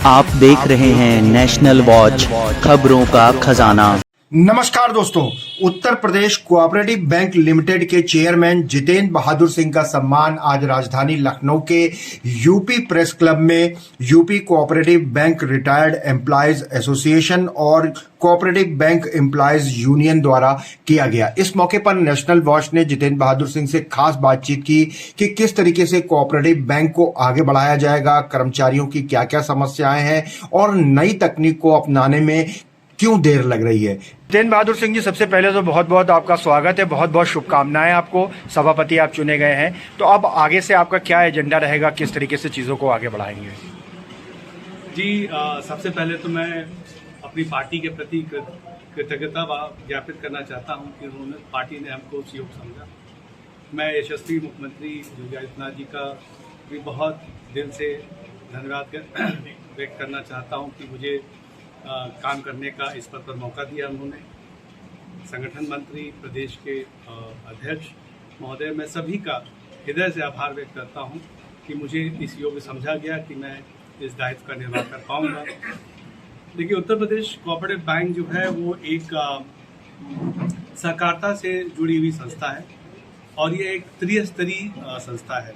आप देख रहे हैं नेशनल वॉच, खबरों का खजाना। नमस्कार दोस्तों, Uttar Pradesh cooperative bank limited के चेयरमैन जितेंद्र बहादुर सिंह का सम्मान आज राजधानी लखनऊ के यूपी प्रेस क्लब में UP cooperative bank retired employees association और कोऑपरेटिव बैंक एम्प्लॉयज यूनियन द्वारा किया गया। इस मौके पर नेशनल वॉच ने जितेंद्र बहादुर सिंह से खास बातचीत की कि किस तरीके से कोऑपरेटिव बैंक को आगे बढ़ाया जाएगा, कर्मचारियों की क्या क्या समस्याएं हैं और नई तकनीक को अपनाने में क्यों देर लग रही है। जितेंद्र बहादुर सिंह जी, सबसे पहले तो बहुत बहुत आपका स्वागत है, बहुत बहुत शुभकामनाएं आपको। सभापति आप चुने गए हैं, तो अब आगे से आपका क्या एजेंडा रहेगा, किस तरीके से चीज़ों को आगे बढ़ाएंगे? जी, सबसे पहले तो मैं अपनी पार्टी के प्रति कृतज्ञता ज्ञापित करना चाहता हूं कि उन्होंने पार्टी ने हमको सहयोग समझा। मैं यशस्वी मुख्यमंत्री योगी आदित्यनाथ जी का भी बहुत दिल से धन्यवाद व्यक्त करना चाहता हूं कि मुझे काम करने का इस पद पर मौका दिया उन्होंने। संगठन मंत्री, प्रदेश के अध्यक्ष महोदय, मैं सभी का हृदय से आभार व्यक्त करता हूं कि मुझे इस योग्य समझा गया कि मैं इस दायित्व का निर्वाह कर पाऊंगा। देखिए, उत्तर प्रदेश कोऑपरेटिव बैंक जो है वो एक सहकारिता से जुड़ी हुई संस्था है और ये एक त्रिस्तरीय संस्था है।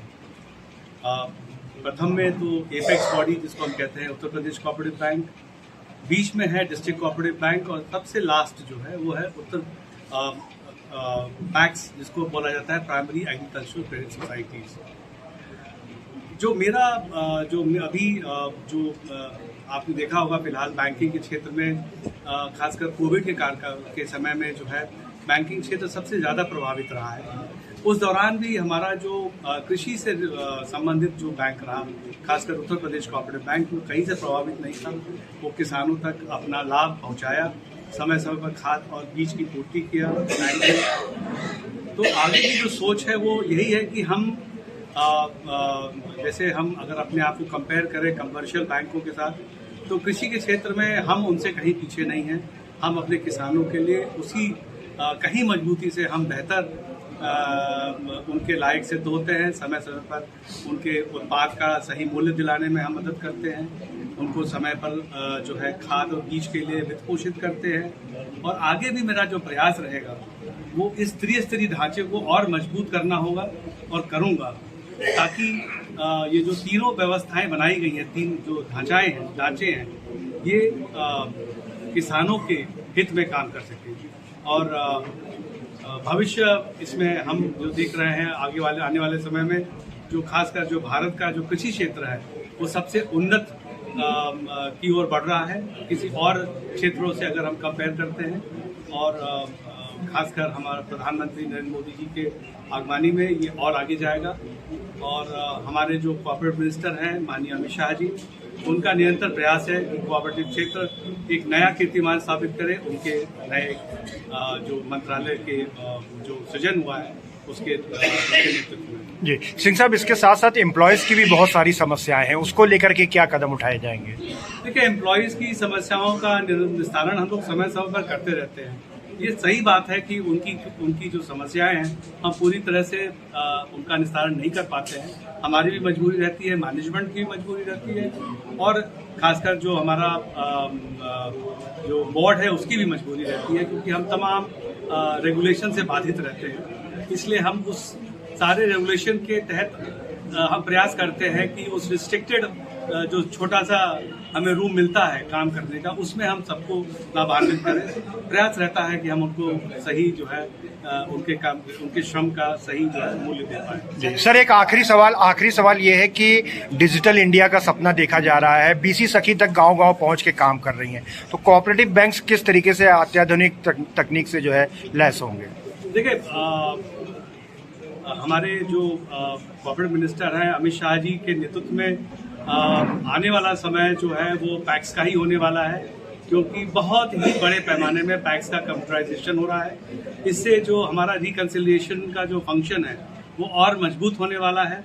प्रथम में तो एपेक्स बॉडी जिसको हम कहते हैं उत्तर प्रदेश कोऑपरेटिव बैंक, बीच में है डिस्ट्रिक्ट कोऑपरेटिव बैंक और सबसे लास्ट जो है वो है उत्तर पैक्स जिसको बोला जाता है प्राइमरी एग्रीकल्चरल क्रेडिट सोसाइटीज। जो मेरा जो अभी जो आपने देखा होगा फिलहाल बैंकिंग के क्षेत्र में खासकर कोविड के समय में जो है बैंकिंग क्षेत्र सबसे ज़्यादा प्रभावित रहा है। उस दौरान भी हमारा जो कृषि से संबंधित जो बैंक रहा, खासकर उत्तर प्रदेश कोऑपरेटिव बैंक, वो कहीं से प्रभावित नहीं था। वो किसानों तक अपना लाभ पहुंचाया, समय समय पर खाद और बीज की पूर्ति किया। तो आगे की जो सोच है वो यही है कि हम जैसे हम अगर अपने आप को कंपेयर करें कमर्शियल बैंकों के साथ, तो कृषि के क्षेत्र में हम उनसे कहीं पीछे नहीं हैं। हम अपने किसानों के लिए उसी कहीं मजबूती से हम बेहतर उनके लायक सिद्ध होते हैं। समय समय पर उनके उत्पाद का सही मूल्य दिलाने में हम मदद करते हैं, उनको समय पर जो है खाद और बीज के लिए वित्त पोषित करते हैं। और आगे भी मेरा जो प्रयास रहेगा वो इस त्रिस्तरीय ढांचे को और मजबूत करना होगा और करूँगा, ताकि ये जो तीनों व्यवस्थाएं बनाई गई हैं, तीन जो ढांचे हैं, ये किसानों के हित में काम कर सकें। और भविष्य इसमें हम जो देख रहे हैं आने वाले समय में, जो खासकर जो भारत का जो कृषि क्षेत्र है वो सबसे उन्नत की ओर बढ़ रहा है किसी और क्षेत्रों से अगर हम कंपेयर करते हैं। और खासकर हमारा प्रधानमंत्री नरेंद्र मोदी जी के आगवानी में ये और आगे जाएगा। और हमारे जो कोऑपरेटिव मिनिस्टर हैं माननीय अमित शाह जी, उनका निरंतर प्रयास है कि कोऑपरेटिव क्षेत्र एक नया कीर्तिमान स्थापित करे। उनके नए जो मंत्रालय के जो सृजन हुआ है उसके नेतृत्व में। जी सिंह साहब, इसके साथ साथ एम्प्लॉयज़ की भी बहुत सारी समस्याएं हैं, उसको लेकर के क्या कदम उठाए जाएंगे? देखिए, एम्प्लॉयज़ की समस्याओं का निस्तारण हम लोग समय समय पर करते रहते हैं। ये सही बात है कि उनकी जो समस्याएं हैं हम पूरी तरह से उनका निस्तारण नहीं कर पाते हैं। हमारी भी मजबूरी रहती है, मैनेजमेंट की भी मजबूरी रहती है, और खासकर जो हमारा जो बोर्ड है उसकी भी मजबूरी रहती है, क्योंकि हम तमाम रेगुलेशन से बाधित रहते हैं। इसलिए हम उस सारे रेगुलेशन के तहत हम प्रयास करते हैं कि उस रिस्ट्रिक्टेड जो छोटा सा हमें रूम मिलता है काम करने का, उसमें हम सबको लाभान्वित करें। प्रयास रहता है कि हम उनको सही जो है उनके श्रम का सही जो है मूल्य दे पाए। सर, एक आखिरी सवाल ये है कि डिजिटल इंडिया का सपना देखा जा रहा है, बीसी सखी तक गांव-गांव पहुंच के काम कर रही हैं, तो कोऑपरेटिव बैंक्स किस तरीके से अत्याधुनिक तकनीक से जो है लैस होंगे? देखिए, हमारे जो कोऑपरेटिव मिनिस्टर हैं अमित शाह जी के नेतृत्व में आने वाला समय जो है वो पैक्स का ही होने वाला है, क्योंकि बहुत ही बड़े पैमाने में पैक्स का कंप्यूटराइजेशन हो रहा है। इससे जो हमारा रिकंसिलिएशन का जो फंक्शन है वो और मजबूत होने वाला है।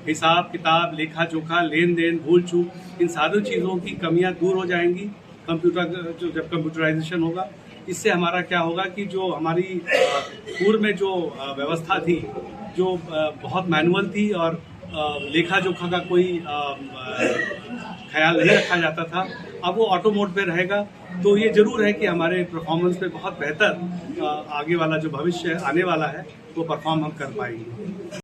हिसाब किताब, लेखा जोखा, लेन देन, भूल चूक, इन सारी चीज़ों की कमियां दूर हो जाएंगी जब कंप्यूटराइजेशन होगा। इससे हमारा क्या होगा कि जो हमारी पूर्व में जो व्यवस्था थी, जो बहुत मैनुअल थी और लेखा जोखा का कोई ख्याल नहीं रखा जाता था, अब वो ऑटो मोड पे रहेगा। तो ये जरूर है कि हमारे परफॉर्मेंस पे बहुत बेहतर आगे वाला जो भविष्य आने वाला है वो परफॉर्म हम कर पाएंगे।